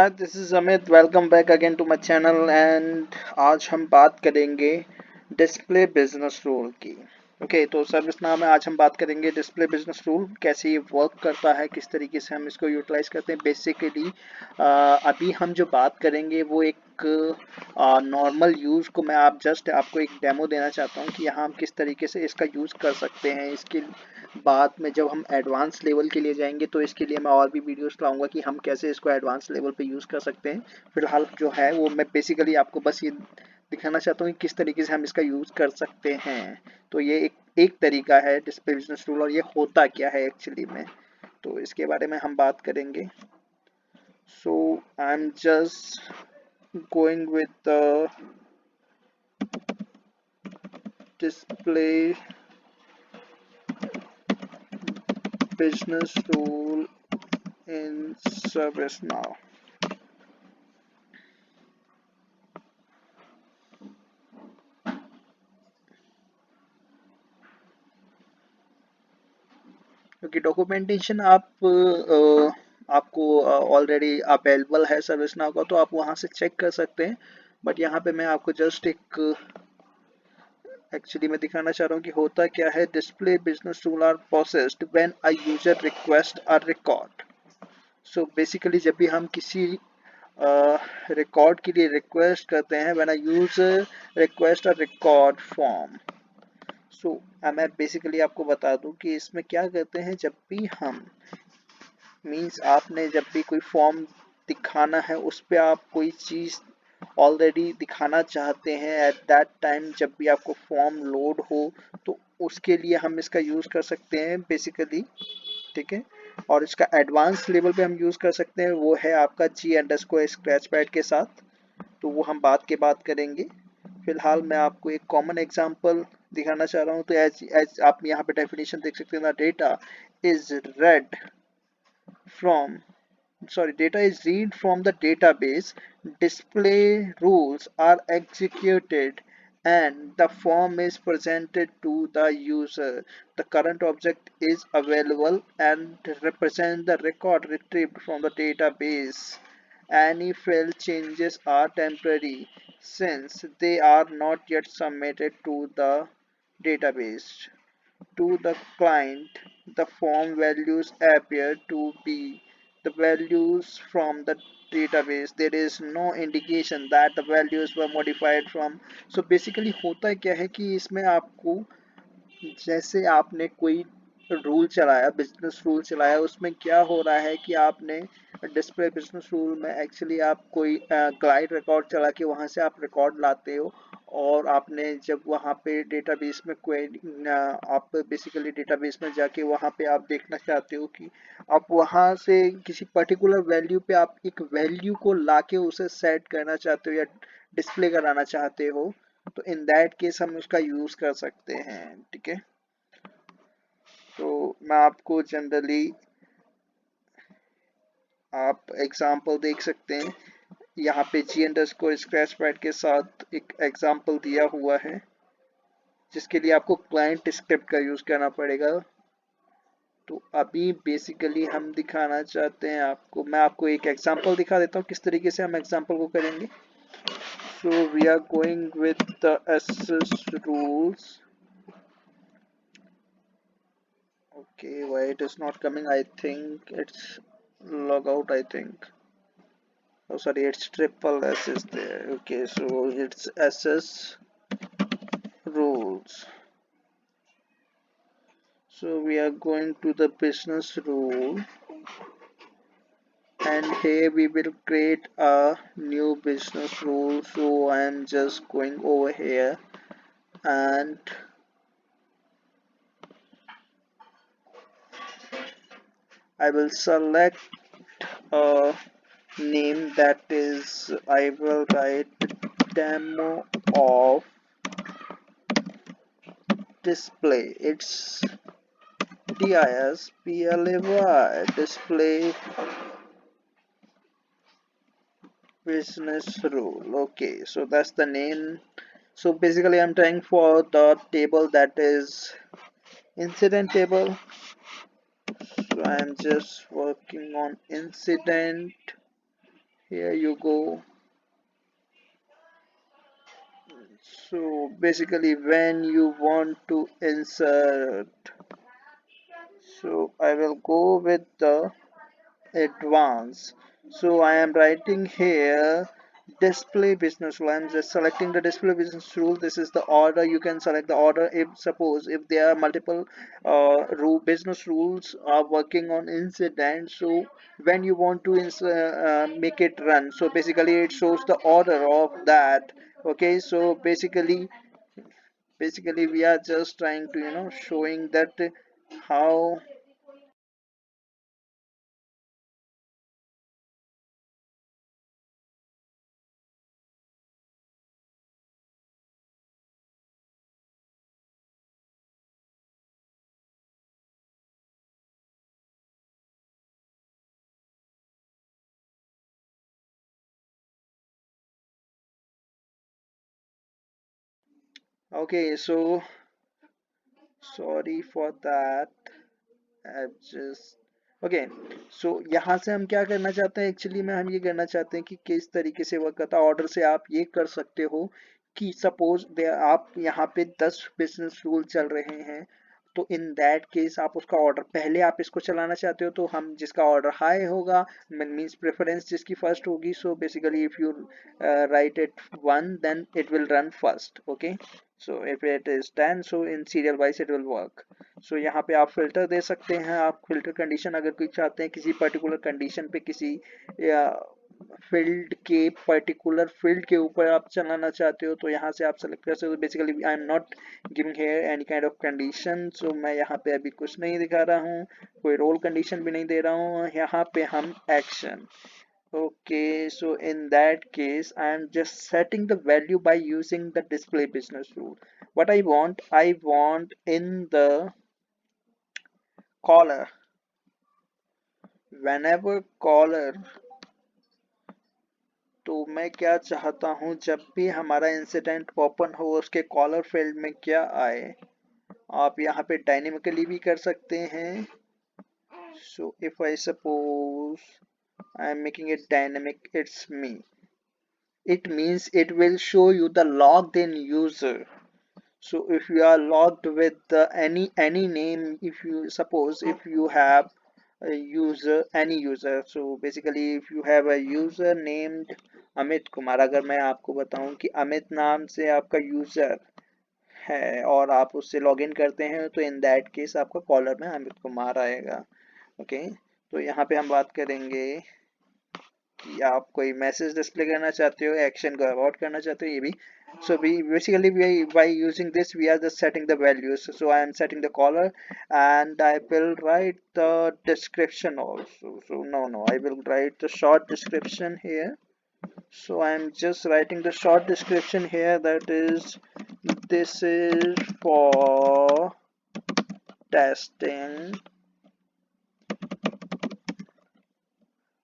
Hi this is Amit welcome back again to my channel and आज हम बात करेंगे डिस्प्ले बिजनेस रूल की। ओके तो सर्विस नाम है। आज हम बात करेंगे डिस्प्ले बिजनेस रूल कैसे ये वर्क करता है, किस तरीके से हम इसको यूटिलाइज करते हैं। बेसिकली अभी हम जो बात करेंगे वो एक नॉर्मल यूज़ को मैं आप जस्ट आपको एक डेमो देना चाहता हूँ कि यहाँ हम किस तरीके से इसका यूज़ कर सकते हैं। इसके बाद में जब हम एडवांस लेवल के लिए जाएंगे तो इसके लिए मैं और भी वीडियोस लाऊंगा कि हम कैसे इसको एडवांस लेवल पे यूज़ कर सकते हैं। फिलहाल जो है वो मैं बेसिकली आपको बस ये दिखाना चाहता हूँ कि किस तरीके से हम इसका यूज़ कर सकते हैं। तो ये एक तरीका है डिस्प्ले बिजनेस रूल, और ये होता क्या है एक्चुअली में, तो इसके बारे में हम बात करेंगे। So I am just going with the display business rule in ServiceNow. क्योंकि डॉक्यूमेंटेशन आपको ऑलरेडी अवेलेबल है सर्विस नाउ का, तो आप वहां से चेक कर सकते हैं। बट यहाँ पे मैं आपको जस्ट एक एक्चुअली मैं दिखाना चाह रहा हूँ कि होता क्या है। Display business rule are processed when a user request a record. So basically जब भी हम किसी रिकॉर्ड के लिए रिक्वेस्ट करते हैं, when a user request a record form. So मैं बेसिकली आपको बता दूं कि इसमें क्या करते हैं। जब भी हम मीन्स आपने जब भी कोई फॉर्म दिखाना है, उस पे आप कोई चीज़ ऑलरेडी दिखाना चाहते हैं एट दैट टाइम, जब भी आपको फॉर्म लोड हो, तो उसके लिए हम इसका यूज़ कर सकते हैं बेसिकली। ठीक है। और इसका एडवांस लेवल पे हम यूज़ कर सकते हैं, वो है आपका जी अंडरस्कोर स्क्रैच पैड के साथ। तो वो हम बात के बाद करेंगे। फिलहाल मैं आपको एक कॉमन एग्जांपल दिखाना चाह रहा हूँ। तो एज एज आप यहाँ पे डेफिनेशन देख सकते हैं ना, data is red from data is read from the database, display rules are executed, and the form is presented to the user. The current object is available and represent the record retrieved from the database. Any failed changes are temporary since they are not yet submitted to the database. To the client, the form values appear to be the values from the database. There is no indication that the values were modified from. So basically होता क्या है कि इसमें आपको, जैसे आपने कोई rule चलाया, बिजनेस रूल चलाया, उसमें क्या हो रहा है कि आपने डिस्प्ले बिजनेस रूल में एक्चुअली आप कोई ग्लाइड रिकॉर्ड चला के वहाँ से आप रिकॉर्ड लाते हो। और आपने जब वहाँ पे डेटाबेस में कोई आप बेसिकली डेटाबेस में जाके वहाँ पे आप देखना चाहते हो कि आप वहाँ से किसी पर्टिकुलर वैल्यू पे आप एक वैल्यू को लाके उसे सेट करना चाहते हो या डिस्प्ले कराना चाहते हो, तो इन दैट केस हम उसका यूज कर सकते हैं। ठीक है। तो मैं आपको जनरली आप एग्जांपल देख सकते हैं। यहाँ पे जी अंडरस्कोर स्क्रैच पैड के साथ एक एग्जांपल दिया हुआ है, जिसके लिए आपको क्लाइंट स्क्रिप्ट का यूज करना पड़ेगा। तो अभी बेसिकली हम दिखाना चाहते हैं आपको, मैं आपको एक एग्जांपल दिखा देता हूँ किस तरीके से हम एग्जांपल को करेंगे। So we are going with the SS rules. Okay, why it is not coming? I think it's log out, I think. Oh, sorry, it's triple S is there. Okay, so it's SS rules. So we are going to the business rule, and here we will create a new business rule. So I am just going over here and I will select a name, that is I will write demo of display. It's DISPLAY, display business rule. Okay, so that's the name. So basically I'm trying for the table, that is incident table. So I'm just working on incident here you go. So basically when you want to insert, so I will go with the advanced. So I am writing here display business rule. I'm just selecting the display business rule. This is the order. You can select the order if suppose if there are multiple business rules are working on incident. So when you want to make it run, so basically it shows the order of that. Okay, so basically we are just trying to showing that how. Okay, so sorry for that. I just okay so यहाँ से हम क्या करना चाहते हैं actually में हम ये करना चाहते हैं कि किस तरीके से वर्क करता है ऑर्डर से आप ये कर सकते हो कि सपोज आप यहाँ पे 10 बिजनेस रूल चल रहे हैं तो इन दैट केस आप उसका ऑर्डर पहले आप इसको चलाना चाहते हो तो हम जिसका ऑर्डर हाई होगा मीन्स प्रेफरेंस जिसकी फर्स्ट होगी so basically if you write it one then it will run first okay so if it is 10 so in serial wise it will work so यहाँ पे आप फिल्टर दे सकते हैं आप filter condition अगर कोई चाहते हैं किसी पर्टिकुलर कंडीशन पे किसी फील्ड के पर्टिकुलर फील्ड के ऊपर आप चलाना चाहते हो तो यहाँ से आप सेलेक्ट कर सकते हो basically I am not giving here any kind of condition so मैं यहाँ पे अभी कुछ नहीं दिखा रहा हूँ कोई रोल कंडीशन भी नहीं दे रहा हूँ यहाँ पे हम action. Okay, so in that case, I am just setting the value by using the display business rule. What I want in the caller, whenever caller, तो मैं क्या चाहता हूँ जब भी हमारा इंसिडेंट ओपन हो उसके कॉलर फील्ड में क्या आए आप यहाँ पे डायनेमिकली भी कर सकते हैं so if I suppose I am making it dynamic it's me it means it will show you the logged in user so if you are logged with any name if you suppose if you have a user any user so basically if you have a user named Amit Kumar अगर मैं आपको बताऊं कि अमित नाम से आपका user है और आप उससे लॉगिन करते हैं तो इन दैट केस आपका कॉलर में अमित कुमार आएगा ओके तो यहाँ पे हम बात करेंगे कि आप कोई मैसेज डिस्प्ले करना चाहते हो एक्शन को अवॉइड करना चाहते हो ये भी so we basically by using this we are just setting the values so I am setting the caller and I will write the description also so no I will write the short description here so I am just writing the short description here that is this is for testing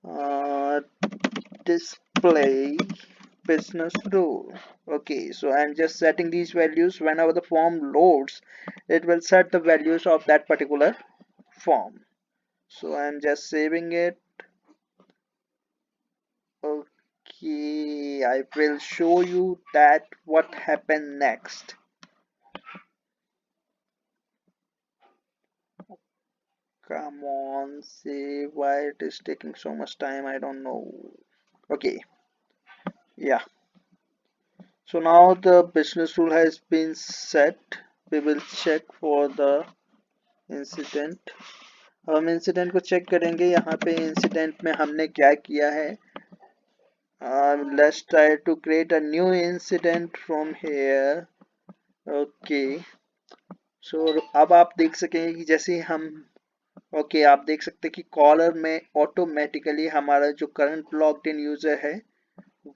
uh, display business rule okay so I'm just setting these values whenever the form loads it will set the values of that particular form so I'm just saving it okay I will show you that what happened next come on say why it is taking so much time I don't know okay yeah so now the business rule has been set we will check for the incident हम incident को check करेंगे यहाँ पे incident में हमने क्या किया है let's try to create a new incident from here okay so अब आप देख सकेंगे कि जैसे हम ओके आप देख सकते हैं कि कॉलर में ऑटोमेटिकली हमारा जो करंट लॉग्ड इन यूजर है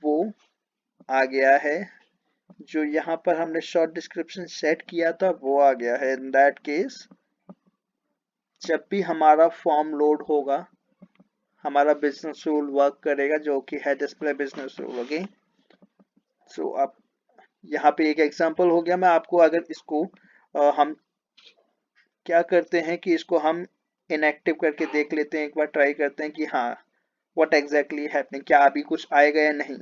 वो आ गया है जो यहाँ पर हमने शॉर्ट डिस्क्रिप्शन सेट किया था वो आ गया है इन दैट केस जब भी हमारा फॉर्म लोड होगा हमारा बिजनेस रूल वर्क करेगा जो कि है display business rule okay so अब यहाँ पे एक एग्जांपल हो गया मैं आपको अगर इसको हम क्या करते हैं कि इसको हम इनएक्टिव करके देख लेते हैं एक बार ट्राई करते हैं कि हाँ व्हाट एग्जैक्टली हैपनिंग, क्या अभी कुछ आएगा या नहीं,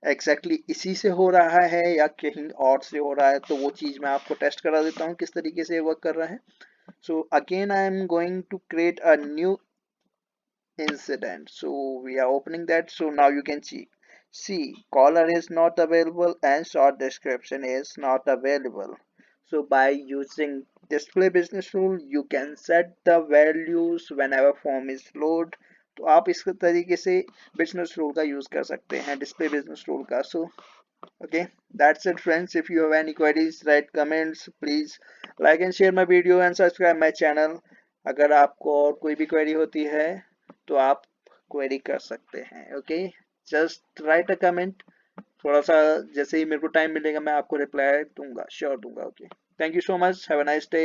एग्जैक्टली इसी से हो रहा है या कहीं और से हो रहा है, तो वो चीज़ मैं आपको टेस्ट करा देता हूँ किस तरीके से वर्क कर रहा है. So again I am going to create a new incident. So we are opening that. So now you can see caller is not available and short description is not available. So by using display business rule you can set the values whenever form is load. तो आप इस तरीके से business rule का use कर सकते हैं, display business rule का. सो okay, that's it friends. If you have any queries, write comments. Please like and share my video and subscribe my channel. अगर आपको और कोई भी क्वेरी होती है तो आप क्वेरी कर सकते हैं. Okay, just right a comment. थोड़ा सा जैसे ही मेरे को टाइम मिलेगा मैं आपको रिप्लाई दूंगा, श्योर दूंगा. Okay, thank you so much, have a nice day.